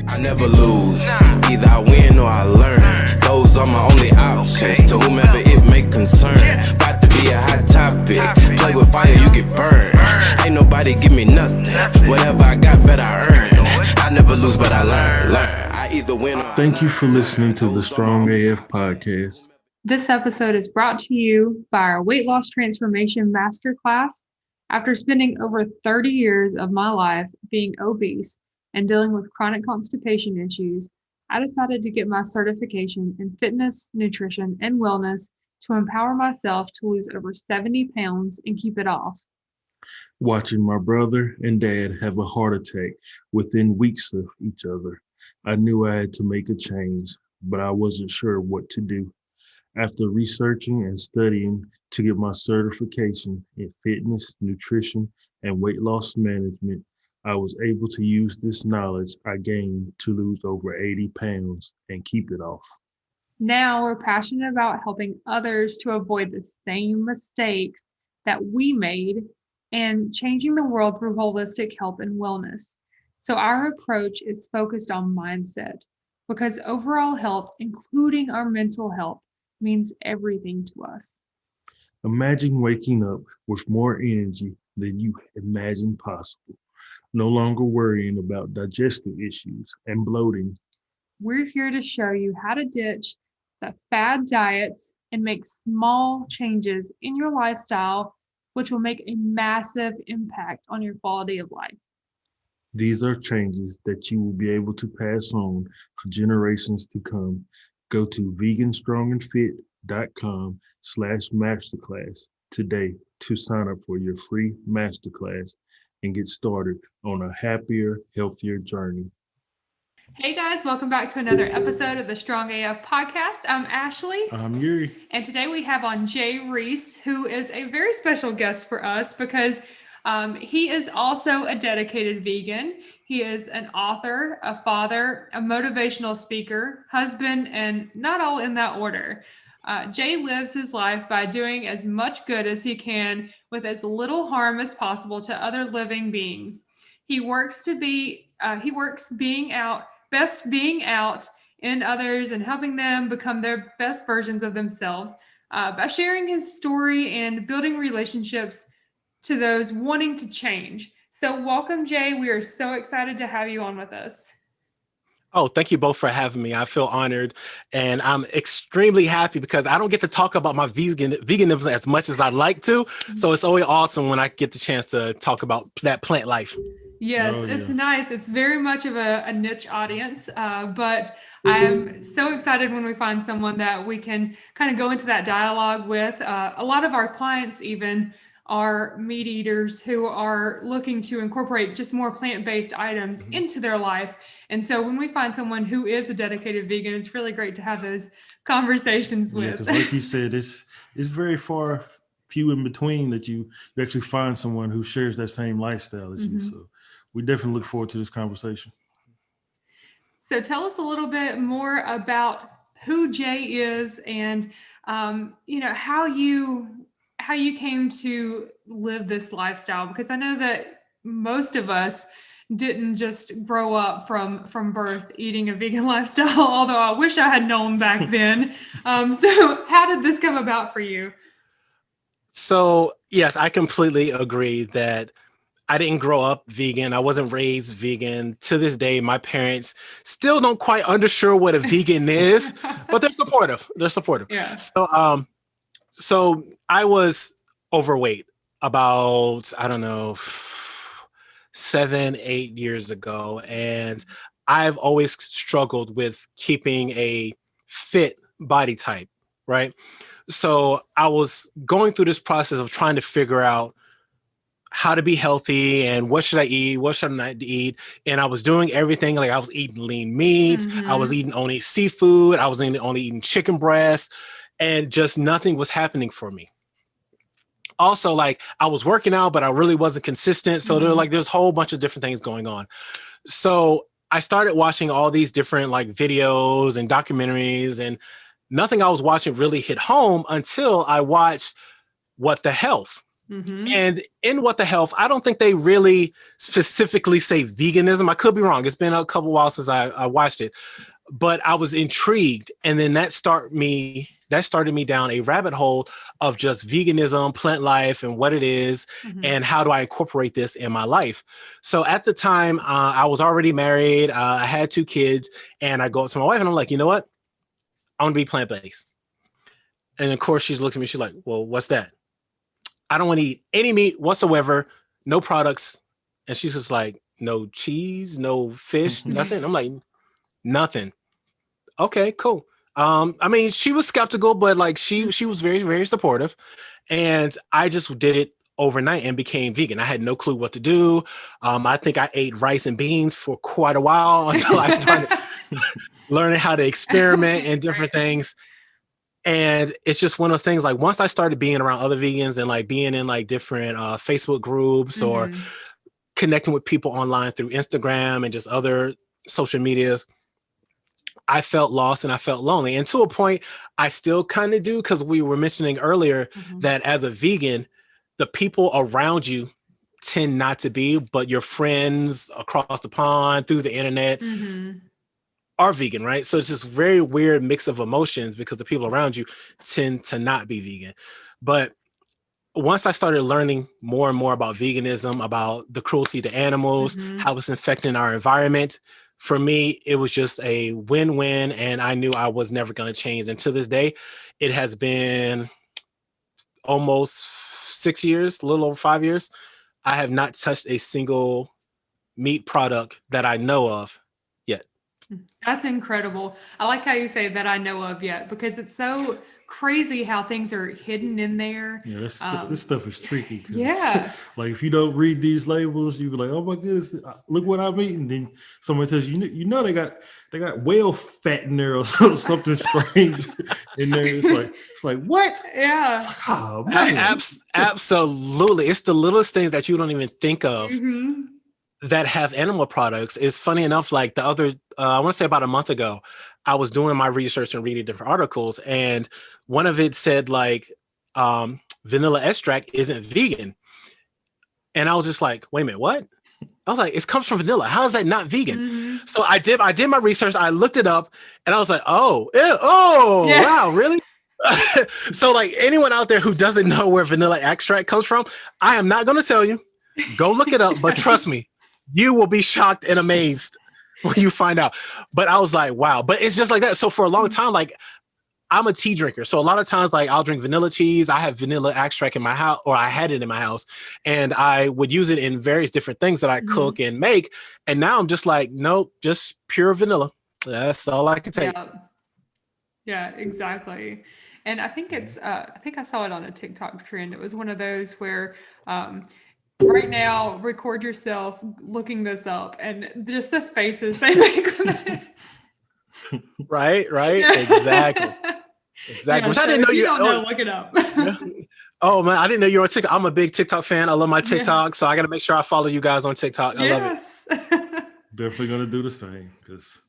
I never lose, either I win or I learn. Those are my only options, to whomever it may concern. About to be a hot topic, play with fire, you get burned. Ain't nobody give me nothing, whatever I got, better I earn. I never lose, but I learn. I either win or I Thank you for learn. listening to the Those are my Strong only AF options. podcast. This episode is brought to you by our Weight Loss Transformation Masterclass. After spending over 30 years of my life being obese and dealing with chronic constipation issues, I decided to get my certification in fitness, nutrition, and wellness to empower myself to lose over 70 pounds and keep it off. Watching my brother and dad have a heart attack within weeks of each other, I knew I had to make a change, but I wasn't sure what to do. After researching and studying to get my certification in fitness, nutrition, and weight loss management, I was able to use this knowledge I gained to lose over 80 pounds and keep it off. Now we're passionate about helping others to avoid the same mistakes that we made and changing the world through holistic health and wellness. So our approach is focused on mindset because overall health, including our mental health, means everything to us. Imagine waking up with more energy than you imagined possible, no longer worrying about digestive issues and bloating. We're here to show you how to ditch the fad diets and make small changes in your lifestyle, which will make a massive impact on your quality of life. These are changes that you will be able to pass on for generations to come. Go to veganstrongandfit.com/masterclass today to sign up for your free masterclass and get started on a happier, healthier journey. Hey guys, welcome back to another episode of the Strong AF podcast. I'm Ashley, I'm Yuri. and today we have on Jay Reace, who is a very special guest for us because he is also a dedicated vegan. He is an author, a father, a motivational speaker, husband, and not all in that order. Jay lives his life by doing as much good as he can with as little harm as possible to other living beings. He works being out in others and helping them become their best versions of themselves by sharing his story and building relationships to those wanting to change. So welcome, Jay. We are so excited to have you on with us. Oh, thank you both for having me. I feel honored, and I'm extremely happy because I don't get to talk about my veganism as much as I'd like to. So it's always awesome when I get the chance to talk about that plant life. Yes, it's nice. It's very much of a niche audience, but I'm so excited when we find someone that we can kind of go into that dialogue with. A lot of our clients even are meat eaters who are looking to incorporate just more plant-based items into their life. And so when we find someone who is a dedicated vegan, it's really great to have those conversations with. Because like you said, it's very few in between that you actually find someone who shares that same lifestyle as you. So we definitely look forward to this conversation. So tell us a little bit more about who Jay is and how you came to live this lifestyle, because I know that most of us didn't just grow up from birth eating a vegan lifestyle, although I wish I had known back then. So how did this come about for you? So yes, I completely agree that I didn't grow up vegan. I wasn't raised vegan. To this day, my parents still don't quite unsure what a vegan is, but they're supportive. Yeah. So I was overweight about, I don't know, 7-8 years ago. And I've always struggled with keeping a fit body type, right? So I was going through this process of trying to figure out how to be healthy and what should I eat, what should I not eat. And I was doing everything. Like I was eating lean meat. I was eating only seafood. I was only eating chicken breast, and just nothing was happening for me. Also, like I was working out, but I really wasn't consistent. So there's a whole bunch of different things going on. So I started watching all these different like videos and documentaries, and nothing I was watching really hit home until I watched What the Health. Mhm. And in What the Health, I don't think they really specifically say veganism. I could be wrong. It's been a couple while since I watched it, but I was intrigued. And then that started me down a rabbit hole of just veganism, plant life, and what it is, Mhm. and how do I incorporate this in my life. So at the time, I was already married. I had 2 kids, and I go up to my wife and I'm like, you know what? I want to be plant-based. And of course, she looks at me. She's like, well, what's that? I don't want to eat any meat whatsoever, no products. And she's just like, no cheese, no fish, nothing. I'm like, nothing. Okay, cool. I mean, she was skeptical, but like she was very, very supportive. And I just did it overnight and became vegan. I had no clue what to do. I think I ate rice and beans for quite a while until I started learning how to experiment and different things. And it's just one of those things, like once I started being around other vegans and like being in like different Facebook groups or Mhm. connecting with people online through Instagram and just other social medias, I felt lost and I felt lonely. And to a point, I still kind of do, because we were mentioning earlier Mhm. that as a vegan, the people around you tend not to be, but your friends across the pond, through the internet, Mhm. are vegan, right? So it's this very weird mix of emotions because the people around you tend to not be vegan. But once I started learning more and more about veganism, about the cruelty to animals, Mhm. how it's affecting our environment, for me, it was just a win-win. And I knew I was never going to change. And to this day, it has been almost 6 years, a little over 5 years. I have not touched a single meat product that I know of yet. That's incredible. I like how you say that I know of yet, because it's so crazy how things are hidden in there. Yeah, this stuff is tricky because Yeah. like if you don't read these labels, you be like, "Oh my goodness, look what I'm eating." Then somebody tells you, you know, they got whale fat in there or something strange in there. It's like what? Yeah. It's like, oh man, Absolutely. It's the littlest things that you don't even think of Mhm. that have animal products. It's funny enough, like the other, I want to say about a month ago, I was doing my research and reading different articles, and one of it said like vanilla extract isn't vegan. And I was just like, wait a minute, what? I was like, it comes from vanilla. How is that not vegan? Mhm. So I did my research. I looked it up and I was like, oh, Yeah. wow, really? So like anyone out there who doesn't know where vanilla extract comes from, I am not going to tell you. Go look it up, but trust me, you will be shocked and amazed when you find out. But I was like, wow. But it's just like that. So for a long time, like I'm a tea drinker. So a lot of times, like I'll drink vanilla teas. I have vanilla extract in my house, or I had it in my house, and I would use it in various different things that I Mhm. cook and make. And now I'm just like, nope, just pure vanilla. That's all I can take. Yeah. Yeah, exactly. And I think I think I saw it on a TikTok trend. It was one of those where um right now record yourself looking this up and just the faces they make with it. Right. Exactly. Yeah. Exactly. Yeah, Which I so didn't if know you you. don't know, Oh, look it up. yeah. Oh man, I didn't know you were on TikTok. I'm a big TikTok fan. I love my Yeah. TikTok, so I got to make sure I follow you guys on TikTok. I love it. Yes. definitely gonna do the same because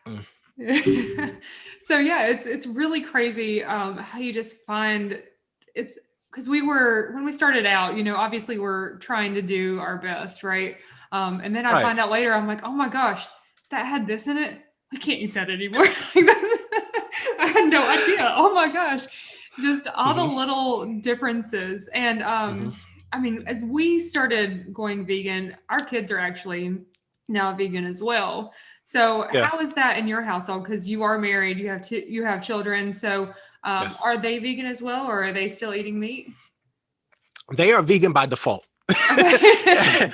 Mm. So yeah, it's really crazy how you just find it's because we were when we started out, obviously we're trying to do our best, right? And then I Right. find out later, I'm like, oh my gosh, that had this in it. I can't eat that anymore. I had no idea. Oh my gosh, just all the Mhm. little differences. And Mhm. I mean, as we started going vegan, our kids are actually now vegan as well. So Yeah. how is that in your household? Because you are married, you have children. So Yes. are they vegan as well, or are they still eating meat? They are vegan by default. Okay.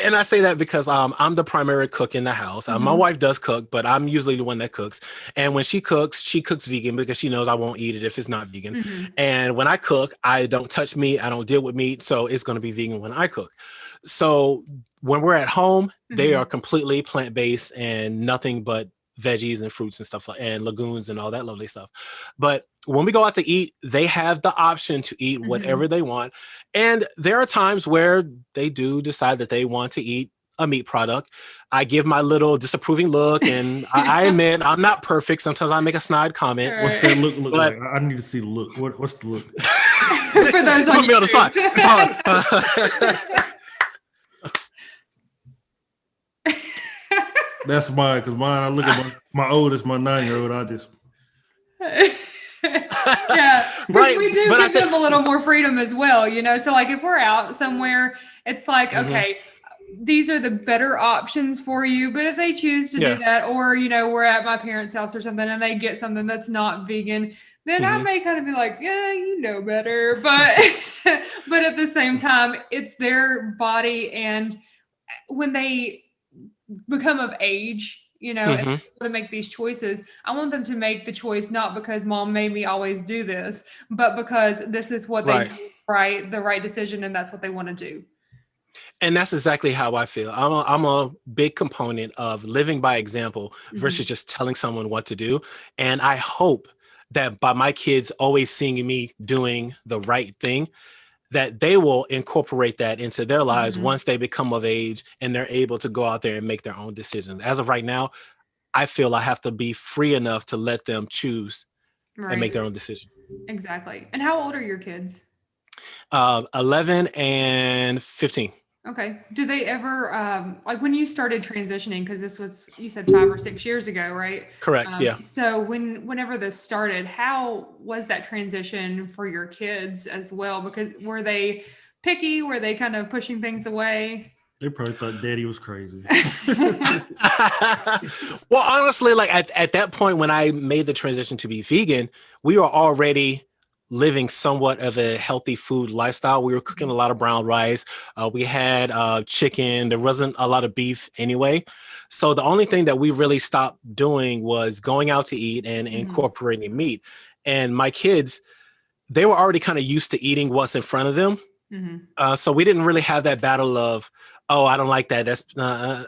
And I say that because I'm the primary cook in the house. My Mhm. wife does cook, but I'm usually the one that cooks. And when she cooks vegan because she knows I won't eat it if it's not vegan. Mhm. And when I cook, I don't touch meat. I don't deal with meat. So it's going to be vegan when I cook. So when we're at home, they are Mhm. completely plant-based and nothing but veggies and fruits and stuff and legumes and all that lovely stuff. But when we go out to eat, they have the option to eat whatever Mhm. they want. And there are times where they do decide that they want to eat a meat product. I give my little disapproving look, and I admit I'm not perfect. Sometimes I make a snide All comment, what's that right. look but like? I need to see the look. What's the look? For those on Put me on the spot. That's mine, because mine, I look at my oldest, my 9-year-old, I just... Yeah, because we do give them a little more freedom as well, you know? So like if we're out somewhere, it's like, okay, these are the better options for you. But if they choose to do that, or, you know, we're at my parents' house or something and they get something that's not vegan, then I may kind of be like, yeah, you know better. But, but at the same time, it's their body. And when they become of age, you know, and to make these choices, I want them to make the choice not because mom made me always do this, but because this is what they do, right, the right decision, and that's what they want to do. And that's exactly how I feel. I'm a big component of living by example versus just telling someone what to do. And I hope that by my kids always seeing me doing the right thing, that they will incorporate that into their lives once they become of age and they're able to go out there and make their own decisions. As of right now, I feel I have to be free enough to let them choose and make their own decision. Exactly. And how old are your kids? 11 and 15. Okay. Do they ever, like when you started transitioning, because this was, you said 5 or 6 years ago, right? Correct. Yeah. So whenever this started, how was that transition for your kids as well? Because were they picky? Were they kind of pushing things away? They probably thought daddy was crazy. Well, honestly, like at that point when I made the transition to be vegan, we were already living somewhat of a healthy food lifestyle. We were cooking a lot of brown rice. We had chicken. There wasn't a lot of beef anyway. So the only thing that we really stopped doing was going out to eat and incorporating meat. And my kids, they were already kind of used to eating what's in front of them. So we didn't really have that battle of, oh, I don't like that. That's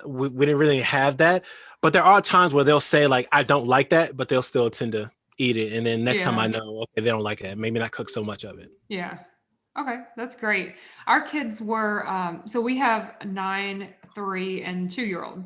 we didn't really have that. But there are times where they'll say like, I don't like that, but they'll still tend to eat it. And then next time I know, okay, they don't like it. Maybe not cook so much of it. Yeah. Okay. That's great. Our kids were, so we have a 9, 3, and 2-year-old.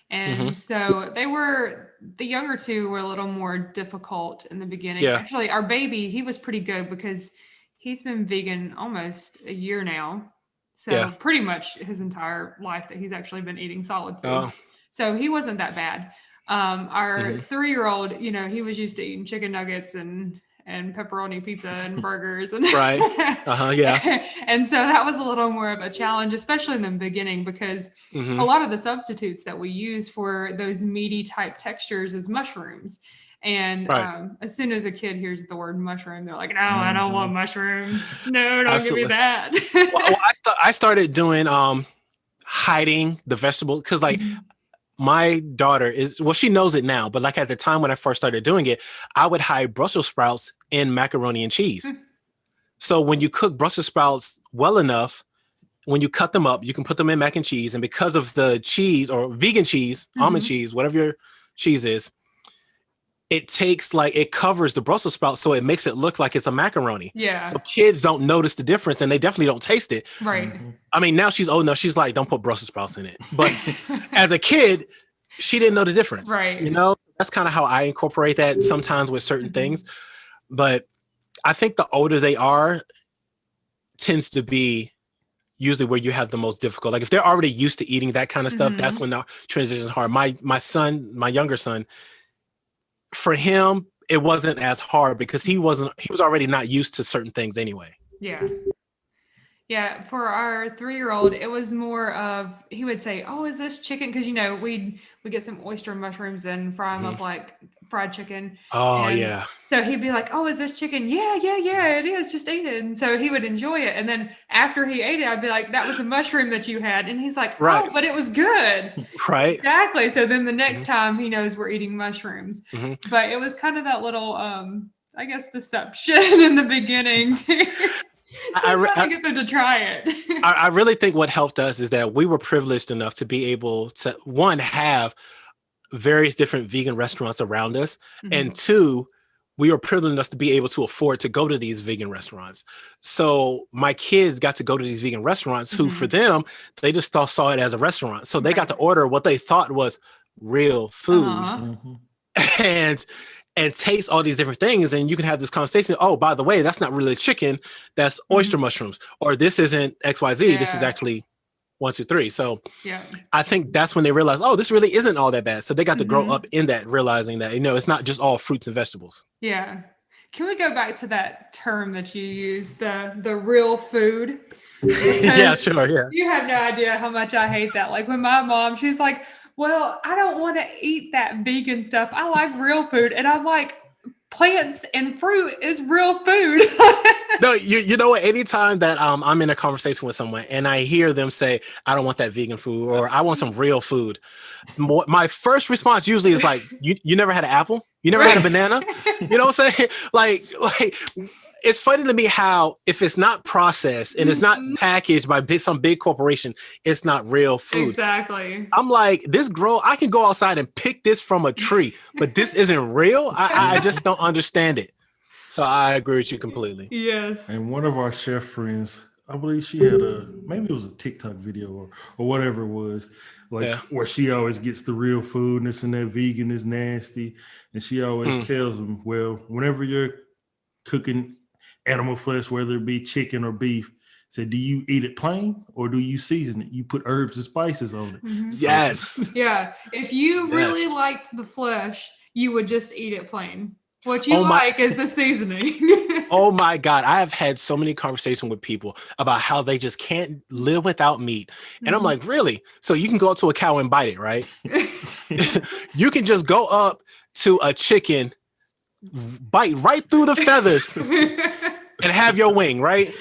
And so the younger two were a little more difficult in the beginning. Yeah. Actually, our baby, he was pretty good because he's been vegan almost a year now. So pretty much his entire life that he's actually been eating solid food. So he wasn't that bad. Our 3-year-old, you know, he was used to eating chicken nuggets and pepperoni pizza and burgers and and so that was a little more of a challenge, especially in the beginning, because a lot of the substitutes that we use for those meaty type textures is mushrooms. And as soon as a kid hears the word mushroom, they're like, no, I don't want mushrooms. No, don't give me that. Well, I started doing hiding the vegetable because like my daughter she knows it now, but like at the time when I first started doing it, I would hide Brussels sprouts in macaroni and cheese. So when you cook Brussels sprouts well enough, when you cut them up, you can put them in mac and cheese. And because of the cheese or vegan cheese, almond cheese, whatever your cheese is, it covers the Brussels sprouts. So it makes it look like it's a macaroni. Yeah. So kids don't notice the difference and they definitely don't taste it. Right. I mean, now she's old enough. She's like, don't put Brussels sprouts in it. But as a kid, she didn't know the difference. Right. You know, that's kind of how I incorporate that sometimes with certain things. But I think the older they are tends to be usually where you have the most difficult. Like if they're already used to eating that kind of stuff, that's when the transition is hard. My younger son, for him, it wasn't as hard because he was already not used to certain things anyway. Yeah. Yeah. For our 3-year-old, it was more of, he would say, oh, is this chicken? Because, you know, we get some oyster mushrooms and fry them up like fried chicken. Oh, and yeah. So he'd be like, oh, is this chicken? Yeah, it is. Just eat it. And so he would enjoy it. And then after he ate it, I'd be like, that was a mushroom that you had. And he's like, oh, but it was good. Right. Exactly. So then the next time he knows we're eating mushrooms. But it was kind of that little, I guess, deception in the beginning too. I get them to try it. I really think what helped us is that we were privileged enough to be able to, one, have various different vegan restaurants around us, and two, we were privileged enough to be able to afford to go to these vegan restaurants. So my kids got to go to these vegan restaurants who, for them, they just saw it as a restaurant. So they got to order what they thought was real food. and taste all these different things, and you can have this conversation. Oh, by the way, that's not really chicken, that's oyster mushrooms, or this isn't XYZ, this is actually 1, 2, 3. So Yeah. I think that's when they realize, oh, this really isn't all that bad. So they got to grow up in that, realizing that, it's not just all fruits and vegetables. Yeah. Can we go back to that term that you used, the real food? Yeah, sure. Yeah. You have no idea how much I hate that. Like when my mom, she's like, well, I don't want to eat that vegan stuff. I like real food. And I'm like, plants and fruit is real food. No, you know what? Anytime that I'm in a conversation with someone and I hear them say, I don't want that vegan food, or I want some real food, my first response usually is like, you never had an apple? You never had a banana? You know what I'm saying? Like it's funny to me how if it's not processed and it's not packaged by some big corporation, it's not real food. Exactly. I'm like, I can go outside and pick this from a tree, but this isn't real. I just don't understand it. So I agree with you completely. Yes. And one of our chef friends, I believe she had maybe it was a TikTok video or whatever it was, where she always gets the real food and this and that vegan is nasty. And she always tells them, well, whenever you're cooking animal flesh, whether it be chicken or beef, so do you eat it plain or do you season it? You put herbs and spices on it. Mm-hmm. Yes. Yeah. If you really liked the flesh, you would just eat it plain. What you like is the seasoning. Oh my God. I have had so many conversations with people about how they just can't live without meat. And I'm like, really? So you can go up to a cow and bite it, right? You can just go up to a chicken, bite right through the feathers and have your wing, right?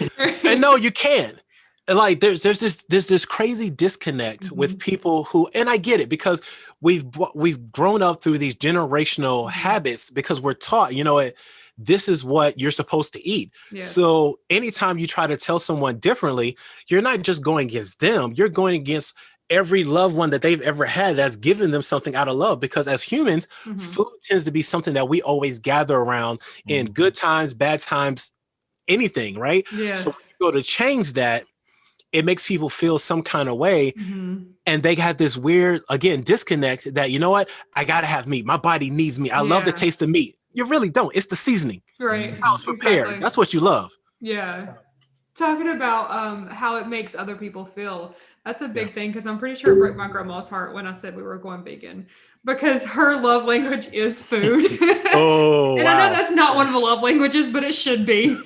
And no, you can't. Like there's this crazy disconnect with people who, and I get it because we've grown up through these generational habits because we're taught, this is what you're supposed to eat. Yeah. So anytime you try to tell someone differently, you're not just going against them, you're going against every loved one that they've ever had that's given them something out of love. Because as humans, food tends to be something that we always gather around in good times, bad times, anything, right? Yes. So when you go to change that, it makes people feel some kind of way. And they have this weird, again, disconnect that, you know what? I got to have meat. My body needs meat. I love the taste of meat. You really don't. It's the seasoning. Right. It's how it's prepared. Exactly. That's what you love. Yeah. Talking about how it makes other people feel. That's a big thing because I'm pretty sure it broke my grandma's heart when I said we were going vegan because her love language is food. Oh, and I know that's not one of the love languages, but it should be.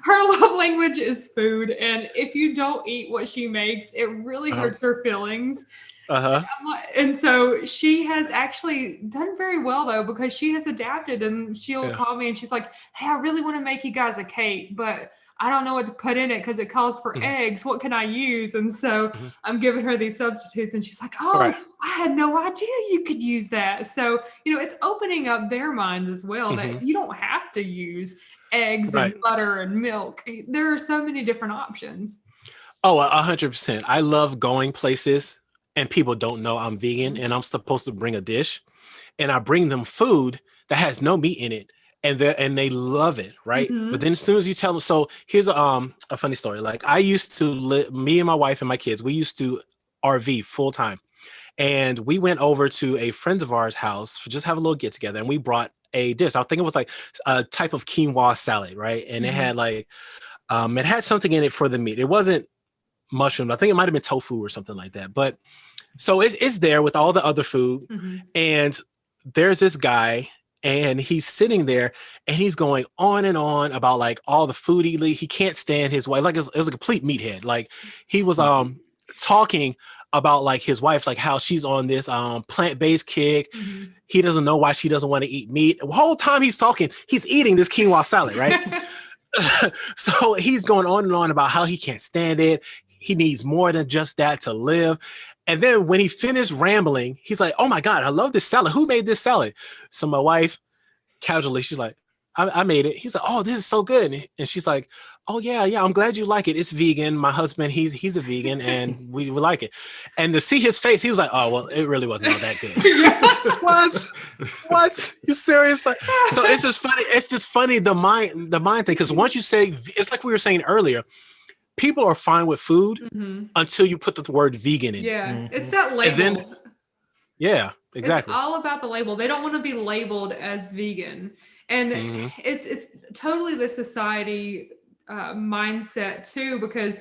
Her love language is food. And if you don't eat what she makes, it really hurts her feelings. And so she has actually done very well, though, because she has adapted and she'll call me and she's like, hey, I really want to make you guys a cake, but I don't know what to put in it because it calls for eggs. What can I use? And so I'm giving her these substitutes and she's like, I had no idea you could use that. So, it's opening up their mind as well that you don't have to use eggs and butter and milk. There are so many different options. Oh, 100%. I love going places and people don't know I'm vegan and I'm supposed to bring a dish and I bring them food that has no meat in it. And they love it, right? But then as soon as you tell them, so here's a funny story. Like I used to me and my wife and my kids, we used to RV full time. And we went over to a friend of ours' house to just have a little get together. And we brought a dish. I think it was like a type of quinoa salad, right? And it had like, it had something in it for the meat. It wasn't mushroom. I think it might've been tofu or something like that. But so it's there with all the other food. And there's this guy and he's sitting there and he's going on and on about like all the food he can't stand his wife. Like it was a complete meathead. Like he was talking about like his wife, like how she's on this plant-based kick. He doesn't know why she doesn't want to eat meat. The whole time he's talking, he's eating this quinoa salad, right? So he's going on and on about how he can't stand it. He needs more than just that to live. And then when he finished rambling, he's like, oh my God, I love this salad. Who made this salad? So my wife, casually, she's like, I made it. He's like, oh, this is so good. And she's like, oh yeah, I'm glad you like it. It's vegan. My husband, he's a vegan and we like it. And to see his face, he was like, oh, well, it really wasn't all that good. What? You serious? So it's just funny. It's just funny, the mind thing. Because once you say, it's like we were saying earlier, people are fine with food until you put the word vegan in. Yeah, it's that label. And then, Exactly. It's all about the label. They don't want to be labeled as vegan. And it's totally the society mindset too, because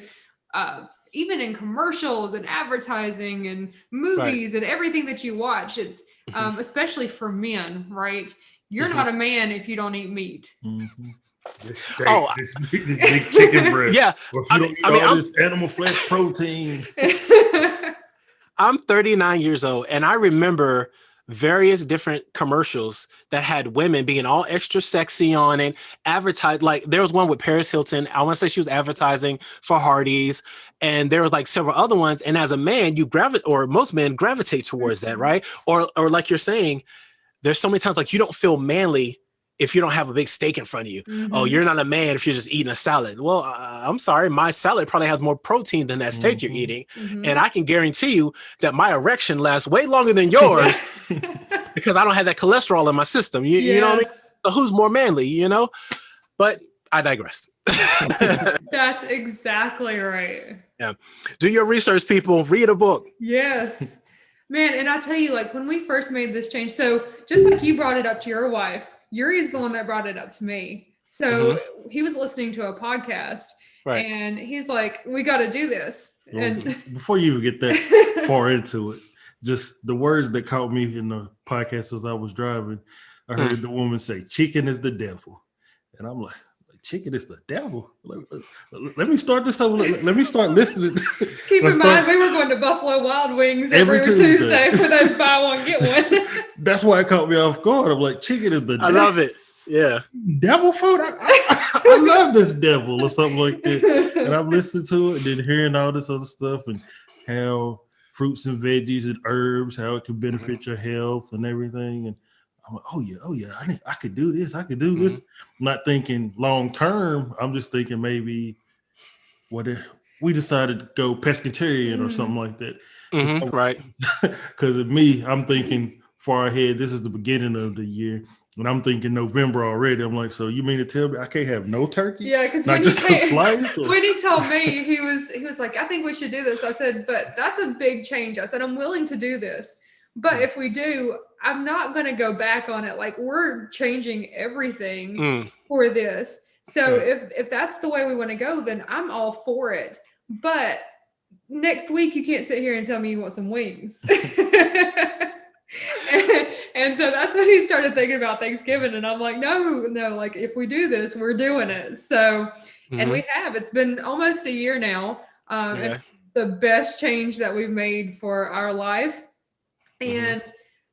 even in commercials and advertising and Right. movies and everything that you watch, it's especially for men, right? You're not a man if you don't eat meat. This steak, Oh, this big chicken breast. yeah. Or if you don't eat all this animal flesh protein. I'm 39 years old, and I remember various different commercials that had women being all extra sexy on it, advertised. Like there was one with Paris Hilton. I want to say she was advertising for Hardee's, and there was like several other ones. And as a man, you gravitate, or most men gravitate towards that, right? Or like you're saying, there's so many times like you don't feel manly if you don't have a big steak in front of you. Oh, you're not a man if you're just eating a salad. Well, I'm sorry, my salad probably has more protein than that steak you're eating. And I can guarantee you that my erection lasts way longer than yours because I don't have that cholesterol in my system. You know what I mean? So who's more manly, you know? But I digress. That's exactly right. Yeah. Do your research, people. Read a book. Yes. Man, and I tell you, like when we first made this change, so just like you brought it up to your wife, Yuri's the one that brought it up to me. So he was listening to a podcast and he's like, we got to do this. And before you even get that far into it, just the words that caught me in the podcast as I was driving, I heard the woman say, chicken is the devil. And I'm like, chicken is the devil. Let me start this over. Let me start listening. Keep in mind, we were going to Buffalo Wild Wings every Tuesday for those buy one, get one. That's why it caught me off guard. I'm like, chicken is the devil. I love it. Yeah. Devil food? I love this devil or something like that. And I'm listening to it and then hearing all this other stuff and how fruits and veggies and herbs, how it can benefit your health and everything. And I'm like, oh yeah, I could do this. I could do this. I'm not thinking long term. I'm just thinking maybe what if we decided to go pescatarian or something like that. Right. Because of me, I'm thinking far ahead. This is the beginning of the year. And I'm thinking November already. I'm like, so you mean to tell me I can't have no turkey? Yeah, because when he told me, he was like, I think we should do this. I said, but that's a big change. I said, I'm willing to do this. But if we do, I'm not going to go back on it. Like we're changing everything for this. So if that's the way we want to go, then I'm all for it. But next week, you can't sit here and tell me you want some wings. And so that's when he started thinking about Thanksgiving. And I'm like, no, like if we do this, we're doing it. So, and we have, it's been almost a year now. And the best change that we've made for our life. And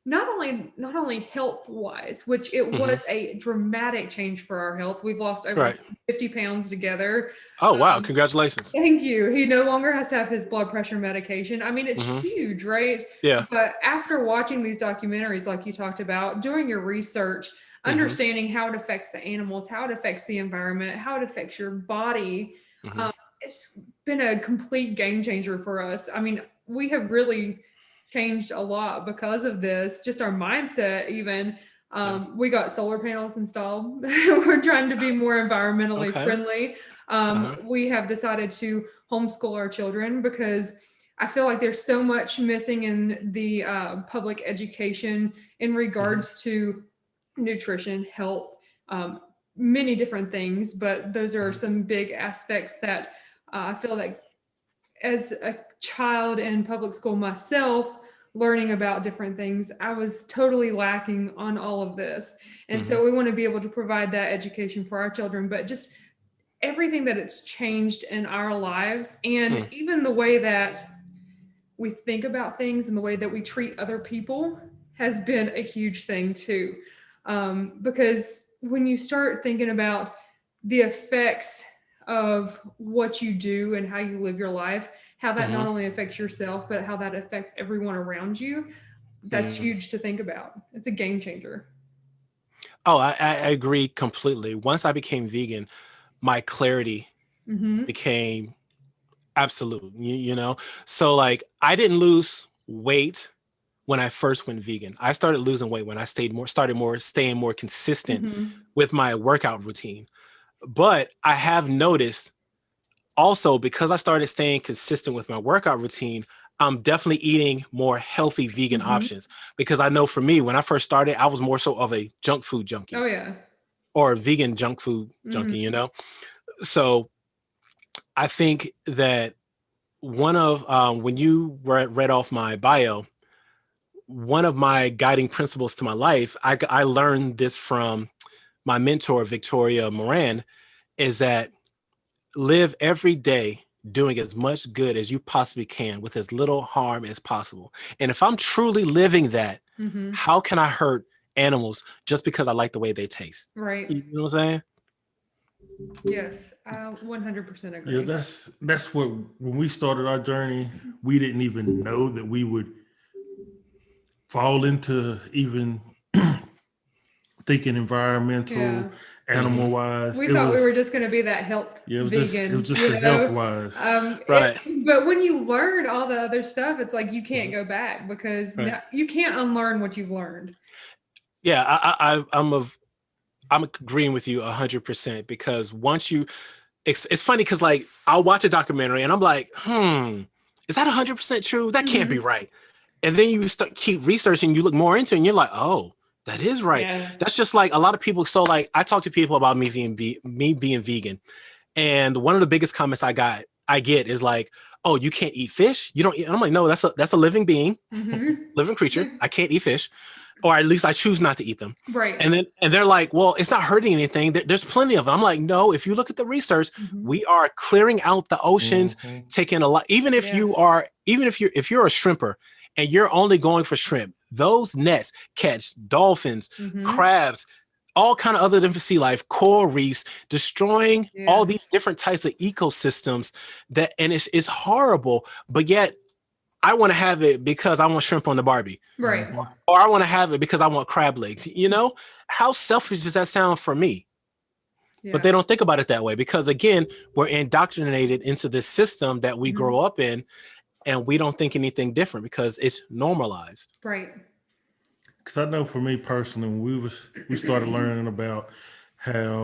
not only health wise, which it was a dramatic change for our health. We've lost over 50 pounds together. Oh, wow. Congratulations. Thank you. He no longer has to have his blood pressure medication. I mean, it's huge, right? Yeah. But after watching these documentaries, like you talked about, doing your research, understanding how it affects the animals, how it affects the environment, how it affects your body, it's been a complete game changer for us. I mean, we have really changed a lot because of this, just our mindset even. We got solar panels installed. We're trying to be more environmentally friendly. We have decided to homeschool our children because I feel like there's so much missing in the public education in regards to nutrition, health, many different things, but those are some big aspects that I feel like as a child in public school myself, learning about different things, I was totally lacking on all of this. And so we want to be able to provide that education for our children, but just everything that it's changed in our lives and even the way that we think about things and the way that we treat other people has been a huge thing too. Because when you start thinking about the effects of what you do and how you live your life, how that not only affects yourself, but how that affects everyone around you, that's huge to think about. It's a game changer. Oh, I agree completely. Once I became vegan, my clarity became absolute, you know? So like I didn't lose weight when I first went vegan. I started losing weight when I staying more consistent with my workout routine. But I have noticed also, because I started staying consistent with my workout routine, I'm definitely eating more healthy vegan Mhm. options, because I know for me, when I first started, I was more so of a junk food junkie Oh yeah. or a vegan junk food junkie, Mhm. So I think that one of when you read off my bio, one of my guiding principles to my life, I learned this from my mentor, Victoria Moran, is that live every day doing as much good as you possibly can with as little harm as possible. And if I'm truly living that, Mhm. how can I hurt animals just because I like the way they taste? Right. You know what I'm saying? Yes, I 100% Yeah, agree. that's what when we started our journey, we didn't even know that we would fall into even thinking environmental, Yeah. animal Mhm. wise. We It thought we was were just going to be that health yeah, it was vegan, just the health wise. Right. But when you learn all the other stuff, it's like you can't Mhm. go back because Right. now you can't unlearn what you've learned. Yeah, I'm agreeing with you 100%, because once you, it's funny because like I'll watch a documentary and I'm like, is that 100% true? That can't be Mhm. right. And then you keep researching, you look more into it, and you're like, oh, that is right. Yeah. That's just like a lot of people. So like I talk to people about me being vegan, and one of the biggest comments I get is like, oh, you can't eat fish? You don't eat? And I'm like, no, that's a living being, Mhm. living creature. I can't eat fish, or at least I choose not to eat them. Right. And they're like, well, it's not hurting anything. There's plenty of them. I'm like, no, if you look at the research, Mhm. we are clearing out the oceans, Mhm. taking a lot. Even if Yes. if you're a shrimper and you're only going for shrimp, those nets catch dolphins, Mhm. crabs, all kind of other different sea life, coral reefs, destroying all these Yes. different types of ecosystems that, and it's horrible, but yet I want to have it because I want shrimp on the Barbie, Right. Mhm. or I want to have it because I want crab legs. How selfish does that sound for me? But they Yeah. don't think about it that way, because again, we're indoctrinated into this system that we Mhm. grow up in, and we don't think anything different because it's normalized. Right. Because I know for me personally, when we started learning about how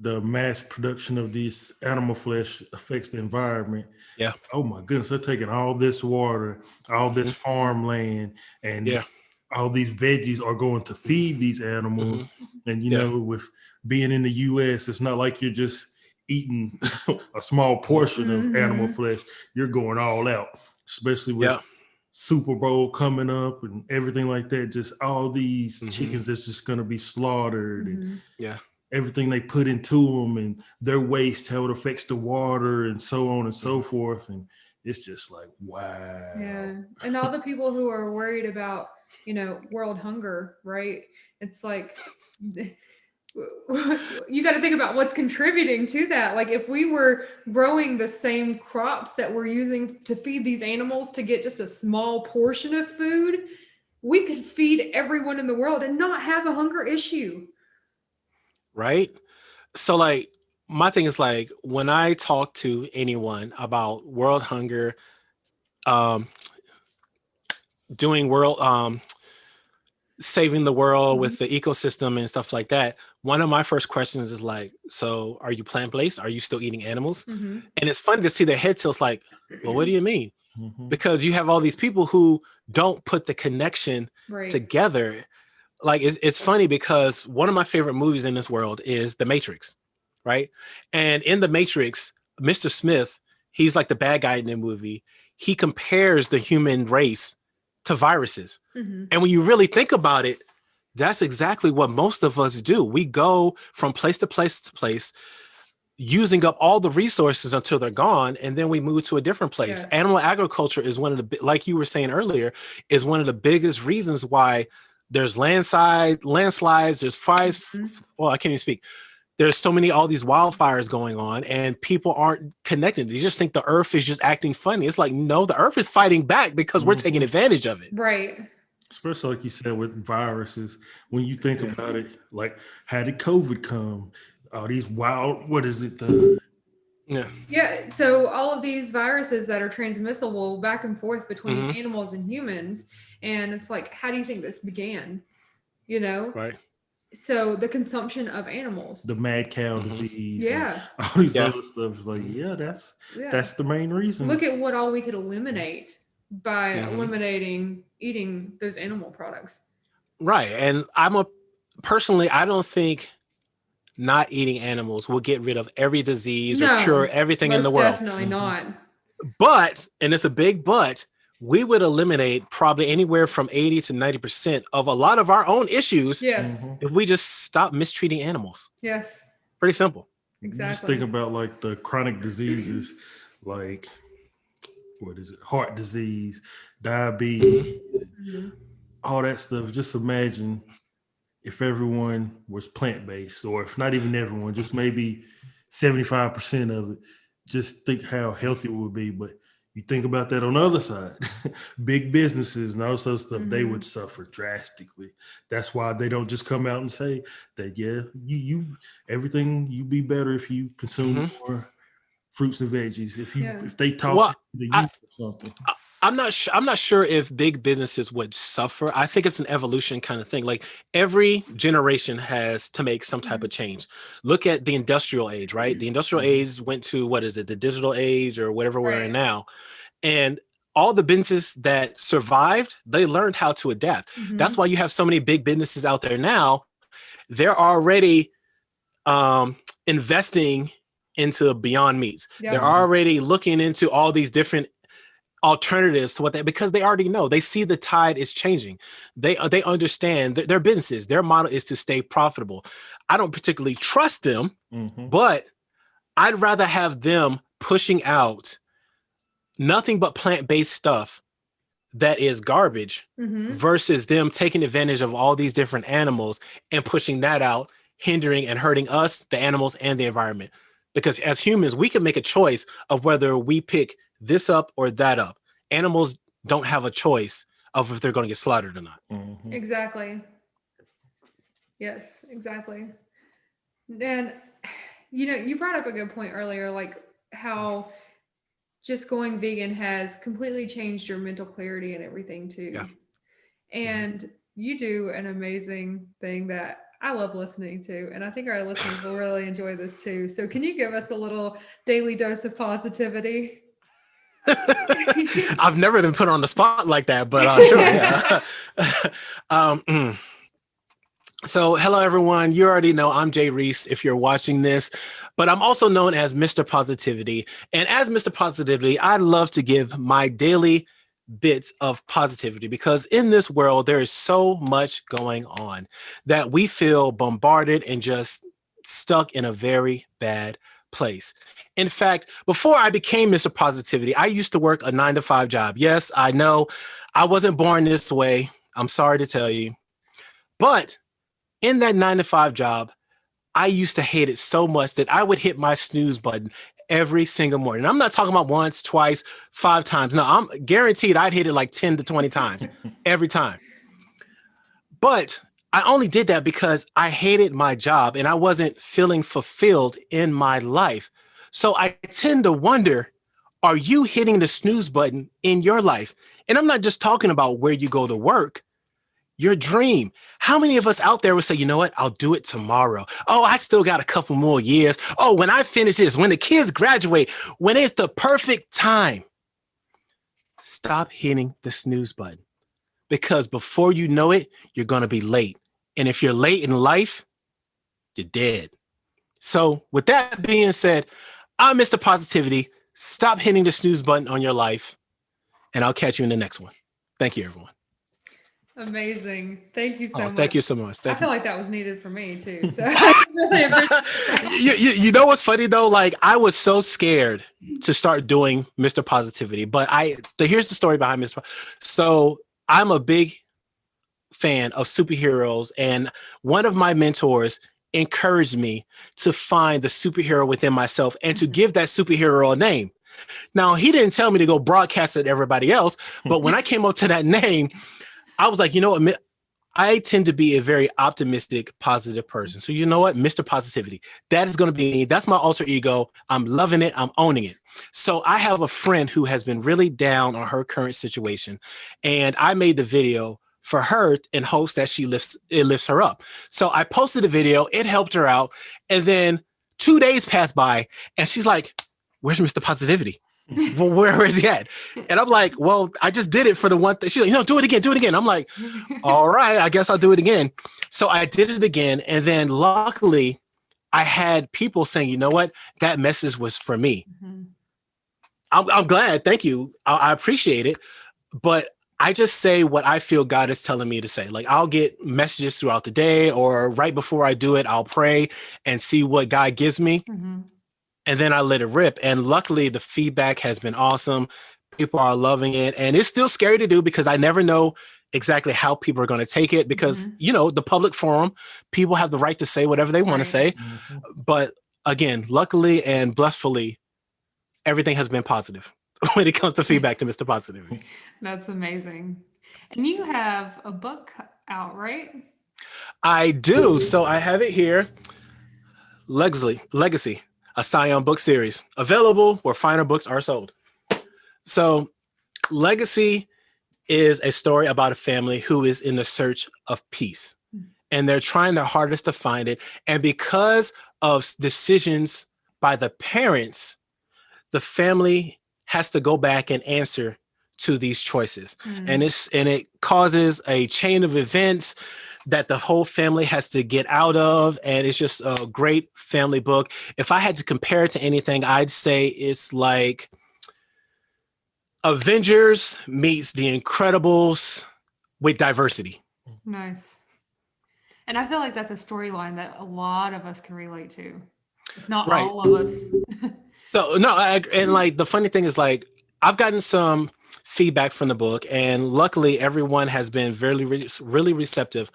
the mass production of these animal flesh affects the environment. Yeah. Oh my goodness, they're taking all this water, all this Hmm. farmland, and Yeah. all these veggies are going to feed these Hmm. animals. And Yeah. with being in the US, it's not like you're just eating a small portion of animal Mhm. flesh. You're going all out, especially with Yeah. Super Bowl coming up and everything like that. Just all these Hmm. chickens that's just going to be slaughtered, and Mhm. Yeah. everything they put into them and their waste, how it affects the water and so on and so Hmm. forth. And it's just like, wow. Yeah. And all the people who are worried about, world hunger, right? It's like you got to think about what's contributing to that. Like if we were growing the same crops that we're using to feed these animals to get just a small portion of food, we could feed everyone in the world and not have a hunger issue. Right. So like my thing is like when I talk to anyone about world hunger, um, doing world saving the world Mhm. with the ecosystem and stuff like that, one of my first questions is like, so are you plant-based? Are you still eating animals? Mhm. And it's funny to see their head tilts like, well, what do you mean? Mhm. Because you have all these people who don't put the connection Right. together. Like it's funny because one of my favorite movies in this world is The Matrix, right? And in The Matrix, Mr. Smith, he's like the bad guy in the movie. He compares the human race to viruses. Mhm. And when you really think about it, that's exactly what most of us do. We go from place to place to place, using up all the resources until they're gone, and then we move to a different place. Yes. Animal agriculture is one of the, like you were saying earlier, is one of the biggest reasons why there's landslides, there's fires. Mhm. Well, I can't even speak. There's so many, all these wildfires going on, and people aren't connected. They just think the earth is just acting funny. It's like, no, the earth is fighting back because we're taking Mhm. advantage of it. Right. Especially like you said with viruses, when you think Yeah. about it, like how did COVID come? All these wild, what is it? Yeah. Yeah, so all of these viruses that are transmissible back and forth between Hmm. animals and humans, and it's like, how do you think this began? You know, Right. so the consumption of animals. The mad cow Hmm. disease and Yeah, all these Yeah. other stuff. It's like, Mhm. yeah, yeah. that's the main reason. Look at what all we could eliminate by Mhm. eliminating eating those animal products. Right. And personally, I don't think not eating animals will get rid of every disease or cure No, everything in the most world. definitely not. But, and it's a big but, we would eliminate probably anywhere from 80 to 90% of a lot of our own issues Yes. if we just stop mistreating animals. Yes. Pretty simple. You just Exactly. think about like the chronic diseases, like what is it? Heart disease, diabetes, Mhm. all that stuff. Just imagine if everyone was plant based, or if not even everyone, just maybe 75% of it. Just think how healthy it would be. But you think about that on the other side, big businesses and all sorts of stuff, they would suffer drastically. That's why they don't just come out and say that, yeah, you everything you be better if you consume Mhm. more fruits and veggies. Yeah. If they talk Well, to the I, youth or something. I'm not sure if big businesses would suffer. I think it's an evolution kind of thing. Like every generation has to make some type of change. Look at the industrial age, right? The industrial age went to what is it, the digital age or whatever we're in Right. now. And all the businesses that survived, they learned how to adapt. That's Mhm. why you have so many big businesses out there now. They're already investing into Beyond Meats. They're Yeah. already looking into all these different alternatives to what they, because they already know, they see the tide is changing. They understand that their businesses, their model is to stay profitable. I don't particularly trust them, but I'd rather have them pushing out nothing but plant-based stuff that is garbage Mhm. versus them taking advantage of all these different animals and pushing that out, hindering and hurting us, the animals, and the environment. Because as humans, we can make a choice of whether we pick this up or that up. Animals don't have a choice of if they're going to get slaughtered or not. Exactly. Yes, exactly. And you brought up a good point earlier, like how just going vegan has completely changed your mental clarity and everything too. Yeah. And you do an amazing thing that I love listening to, and I think our listeners will really enjoy this too. So can you give us a little daily dose of positivity? I've never been put on the spot like that, but sure, yeah. um, So, hello everyone. You already know I'm Jay Reace if you're watching this, but I'm also known as Mr. Positivity. And as Mr. Positivity, I love to give my daily bits of positivity because in this world, there is so much going on that we feel bombarded and just stuck in a very bad place. In fact, before I became Mr. Positivity, I used to work a 9-to-5 job. Yes, I know I wasn't born this way. I'm sorry to tell you, but in that 9-to-5 job, I used to hate it so much that I would hit my snooze button every single morning. I'm not talking about once, twice, 5 times. No, I'm guaranteed I'd hit it like 10 to 20 times every time. But I only did that because I hated my job and I wasn't feeling fulfilled in my life. So I tend to wonder, are you hitting the snooze button in your life? And I'm not just talking about where you go to work. Your dream. How many of us out there would say, you know what? I'll do it tomorrow. Oh, I still got a couple more years. Oh, when I finish this, when the kids graduate, when it's the perfect time, stop hitting the snooze button because before you know it, you're going to be late. And if you're late in life, you're dead. So with that being said, I'm Mr. Positivity. Stop hitting the snooze button on your life and I'll catch you in the next one. Thank you, everyone. Amazing. Thank you so much. Thank you so much. I Thank feel you. like that was needed for me too. So I really appreciate You know what's funny though? Like I was so scared to start doing Mr. Positivity, but here's the story behind Mr. So I'm a big fan of superheroes, and one of my mentors encouraged me to find the superhero within myself and to give that superhero a name. Now he didn't tell me to go broadcast it to everybody else, but when I came up to that name, I was like, you know what? I tend to be a very optimistic, positive person. So you know what? Mr. Positivity. That is going to be me. That's my alter ego. I'm loving it. I'm owning it. So I have a friend who has been really down on her current situation. And I made the video for her in hopes that it lifts her up. So I posted the video. It helped her out. And then 2 days passed by and she's like, where's Mr. Positivity? Well, where is he at? And I'm like, well, I just did it for the one thing. She's like, no, do it again, do it again. I'm like, all right, I guess I'll do it again. So I did it again. And then luckily I had people saying, you know what? That message was for me. Mhm. I'm glad. Thank you. I appreciate it. But I just say what I feel God is telling me to say. Like I'll get messages throughout the day, or right before I do it, I'll pray and see what God gives me. Mhm. And then I let it rip. And luckily the feedback has been awesome. People are loving it. And it's still scary to do because I never know exactly how people are going to take it because, Mhm. you know, the public forum, people have the right to say whatever they want to Right. say. But again, luckily and blissfully, everything has been positive when it comes to feedback to Mr. Positivity. That's amazing. And you have a book out, right? I do. So I have it here. Legacy, a Scion book series, available where finer books are sold. So Legacy is a story about a family who is in the search of peace. And they're trying their hardest to find it. And because of decisions by the parents, the family has to go back and answer to these choices. And it causes a chain of events that the whole family has to get out of. And it's just a great family book. If I had to compare it to anything, I'd say it's like Avengers meets The Incredibles with diversity. Nice. And I feel like that's a storyline that a lot of us can relate to, if not Right. all of us. So no, and like the funny thing is like I've gotten some feedback from the book, and luckily everyone has been really receptive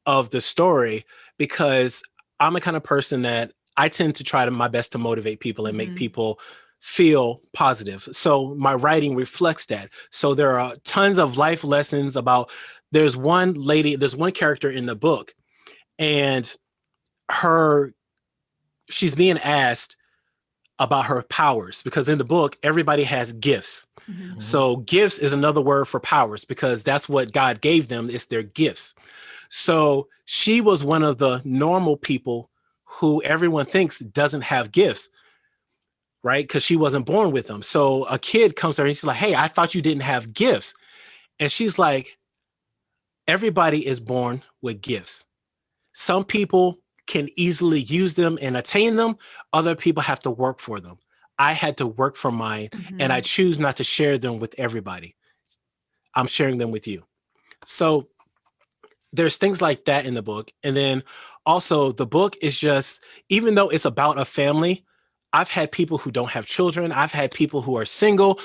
of the story because I'm the kind of person that I tend to try my best to motivate people and make Mhm. people feel positive. So my writing reflects that. So there are tons of life lessons about. There's one character in the book, and she's being asked about her powers because in the book everybody has gifts. Mhm. So gifts is another word for powers because that's what God gave them. It's their gifts. So she was one of the normal people who everyone thinks doesn't have gifts, right? Because she wasn't born with them. So a kid comes to her and she's like, hey, I thought you didn't have gifts. And she's like, everybody is born with gifts. Some people can easily use them and attain them. Other people have to work for them. I had to work for mine, and I Mhm. choose not to share them with everybody. I'm sharing them with you. So there's things like that in the book. And then also the book is just, even though it's about a family, I've had people who don't have children. I've had people who are single.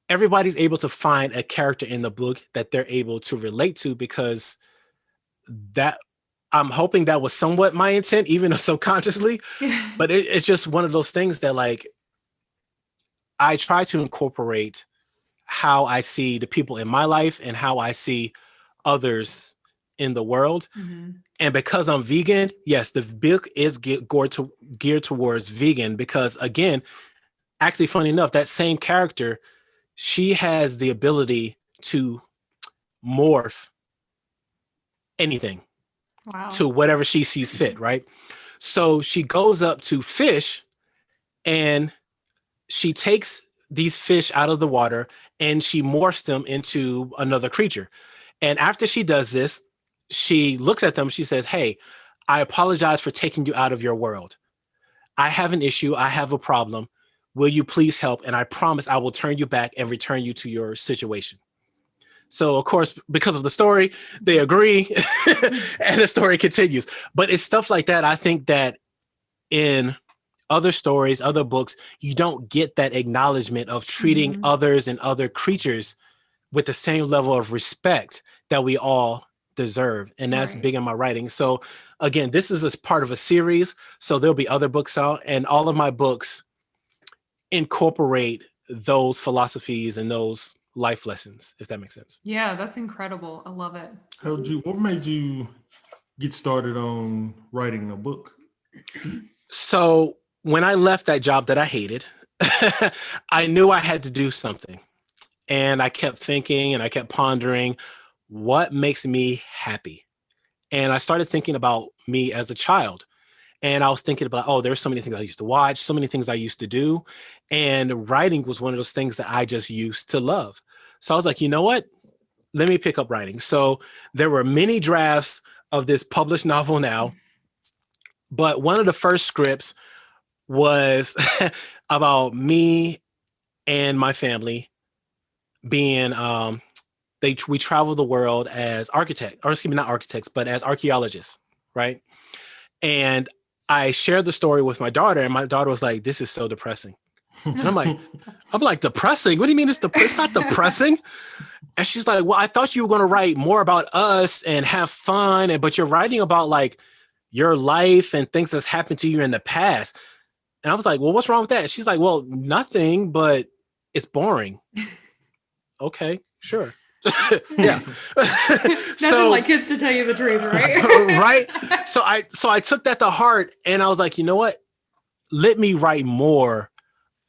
Everybody's able to find a character in the book that they're able to relate to because that I'm hoping that was somewhat my intent, even though subconsciously, but it's just one of those things that like, I try to incorporate how I see the people in my life and how I see others in the world. Mhm. And because I'm vegan, yes, the book is geared towards vegan because again, actually funny enough, that same character, she has the ability to morph anything Wow. to whatever she sees fit, right? So she goes up to fish and she takes these fish out of the water and she morphs them into another creature. And after she does this, she looks at them. She says, hey, I apologize for taking you out of your world. I have an issue. I have a problem. Will you please help? And I promise I will turn you back and return you to your situation. So, of course, because of the story, they agree and the story continues. But it's stuff like that. I think that in other stories, other books, you don't get that acknowledgement of treating Mhm. others and other creatures with the same level of respect that we all deserve. And that's Right. big in my writing. So again, this is as part of a series. So there'll be other books out, and all of my books incorporate those philosophies and those life lessons, if that makes sense. Yeah, that's incredible. I love it. What made you get started on writing a book? So when I left that job that I hated, I knew I had to do something. And I kept thinking and I kept pondering what makes me happy. And I started thinking about me as a child. And I was thinking about, oh, there's so many things I used to watch, so many things I used to do. And writing was one of those things that I just used to love. So I was like, you know what? Let me pick up writing. So there were many drafts of this published novel now, but one of the first scripts was about me and my family being, we travel the world as architects, or excuse me, not architects, but as archaeologists, right? And I shared the story with my daughter, and my daughter was like, "This is so depressing." And I'm like, depressing? What do you mean it's not depressing? And she's like, well, I thought you were going to write more about us and have fun, but you're writing about like your life and things that's happened to you in the past. And I was like, well, what's wrong with that? She's like, well, nothing, but it's boring. Okay, sure. Yeah. Nothing like kids to tell you the truth, right? Right. So I took that to heart, and I was like, you know what? Let me write more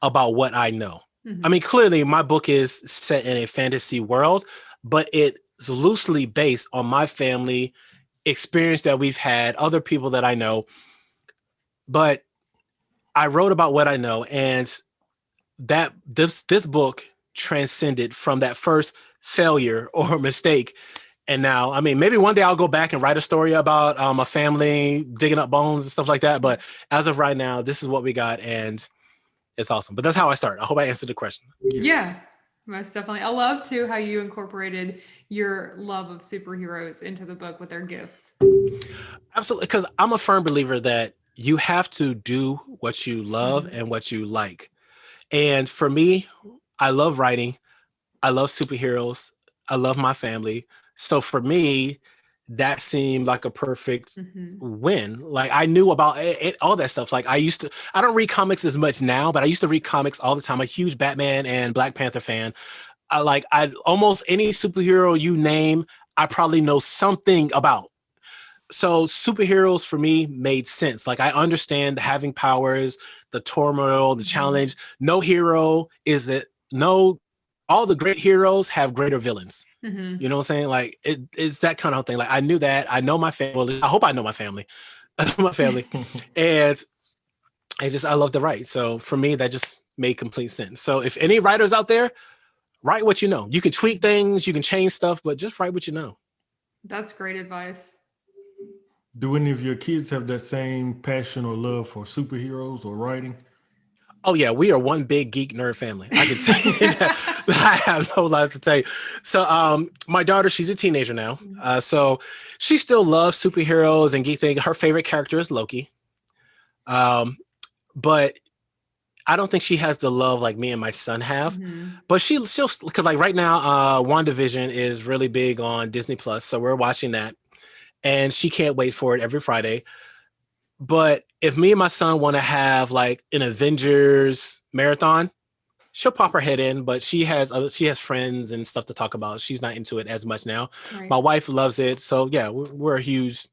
about what I know. I mean, clearly my book is set in a fantasy world, but it's loosely based on my family experience that we've had, other people that I know. But I wrote about what I know, and that this book transcended from that first failure or mistake. And now, I mean, maybe one day I'll go back and write a story about a family digging up bones and stuff like that. But as of right now, this is what we got, and it's awesome. But that's how I start. I hope I answered the question. Yeah, most definitely. I love too how you incorporated your love of superheroes into the book with their gifts. Absolutely, because I'm a firm believer that you have to do what you love and what you like. And for me, I love writing. I love superheroes. I love my family. So for me, that seemed like a perfect win. Like I knew about all that stuff. Like I don't read comics as much now, but I used to read comics all the time. I'm a huge Batman and Black Panther fan. I almost any superhero you name, I probably know something about. So superheroes for me made sense. Like I understand having powers, the turmoil, the challenge. No hero is it. No, all the great heroes have greater villains. You know what I'm saying? Like it's that kind of thing. Like I knew that. I know my family. I hope I know my family. I know my family. And I love to write. So for me, that just made complete sense. So if any writers out there, write what you know. You can tweak things, you can change stuff, but just write what you know. That's great advice. Do any of your kids have that same passion or love for superheroes or writing? Oh yeah, we are one big geek nerd family. I can tell you that. I have no lies to tell you. So my daughter, she's a teenager now. So she still loves superheroes and geek things. Her favorite character is Loki. But I don't think she has the love like me and my son have. But she'll because like right now, WandaVision is really big on Disney Plus. So we're watching that. And she can't wait for it every Friday. But if me and my son want to have like an Avengers marathon, she'll pop her head in, but she has friends and stuff to talk about. She's not into it as much now. Right. My wife loves it. So yeah, we're a huge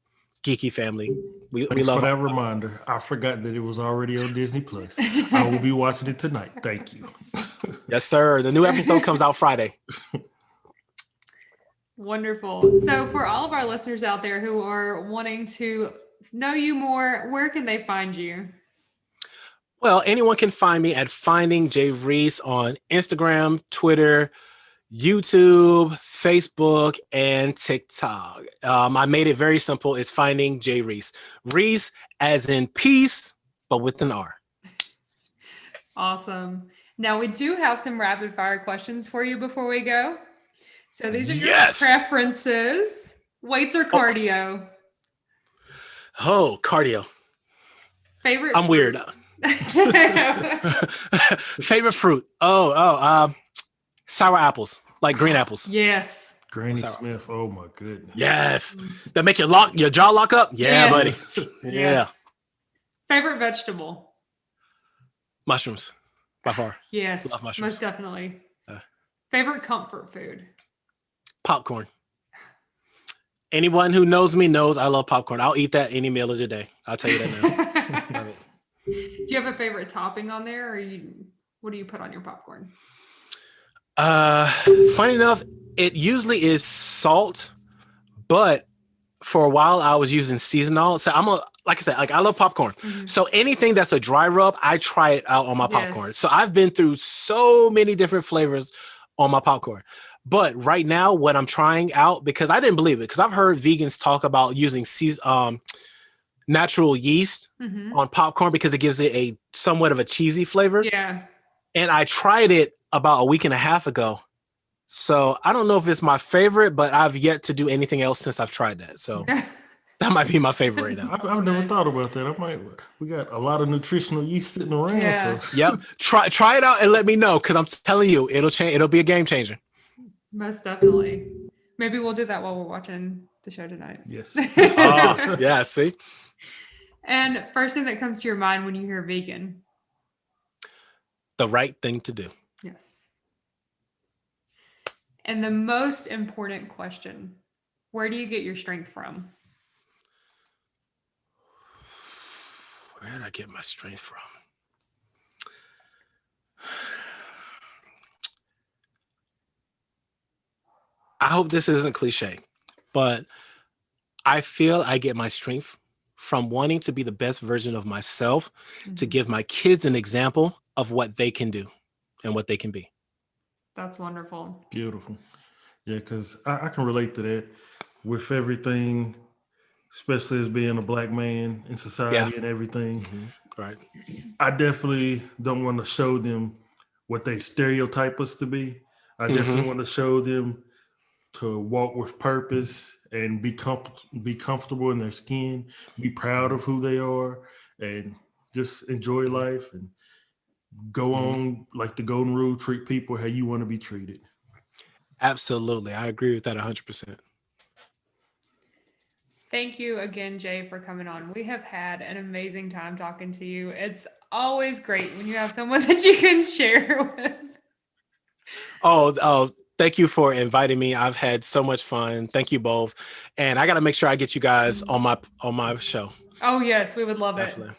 geeky family. We love for that reminder. I forgot that it was already on Disney Plus. I will be watching it tonight. Thank you. Yes, sir. The new episode comes out Friday. Wonderful. So for all of our listeners out there who are wanting to know you more, where can they find you? Well, anyone can find me at Finding J Reace on Instagram, Twitter, YouTube, Facebook, and TikTok. I made it very simple. It's Finding J Reace. Reace as in peace, but with an R. Awesome. Now we do have some rapid fire questions for you before we go. So these are your preferences. Weights or cardio? Oh, cardio. Favorite? I'm weird. Favorite fruit? Sour apples, like green apples. Yes. Granny Smith. Oh my goodness. Yes. That make your jaw lock up? Yeah, buddy. Yeah. Yes. Favorite vegetable? Mushrooms, by far. Yes. Love mushrooms. Most definitely. Favorite comfort food? Popcorn. Anyone who knows me knows I love popcorn. I'll eat that any meal of the day. I'll tell you that now. Do you have a favorite topping on there, or what do you put on your popcorn? Funny enough, it usually is salt, but for a while I was using seasonal. So like I said, like I love popcorn. Mhm. So anything that's a dry rub, I try it out on my popcorn. Yes. So I've been through so many different flavors on my popcorn. But right now, what I'm trying out, because I didn't believe it, because I've heard vegans talk about using natural yeast Mhm. on popcorn because it gives it a somewhat of a cheesy flavor. Yeah. And I tried it about a week and a half ago. So I don't know if it's my favorite, but I've yet to do anything else since I've tried that. So that might be my favorite right now. I've never Nice. thought about that. We got a lot of nutritional yeast sitting around. Yeah. So Yep. Try it out and let me know, because I'm telling you, it'll change. It'll be a game changer. Most definitely. Maybe we'll do that while we're watching the show tonight. yes. Yeah. See, And first thing that comes to your mind when you hear vegan? the right thing to do. Yes. And the most important question, where do you get your strength from? Where did I get my strength from? I hope this isn't cliche, but I feel I get my strength from wanting to be the best version of myself, to Mhm. give my kids an example of what they can do and what they can be. That's wonderful. Beautiful. Yeah, because I can relate to that with everything, especially as being a black man in society and everything. Right. I definitely don't want to show them what they stereotype us to be. I definitely want to show them to walk with purpose and be comfortable in their skin, be proud of who they are, and just enjoy life and go on like the golden rule: treat people how you want to be treated. Absolutely. I agree with that 100%. Thank you again, Jay, for coming on. We have had an amazing time talking to you. It's always great when you have someone that you can share with. Oh, thank you for inviting me. I've had so much fun. Thank you both. And I got to make sure I get you guys on my show. Oh, yes, we would love it. Definitely.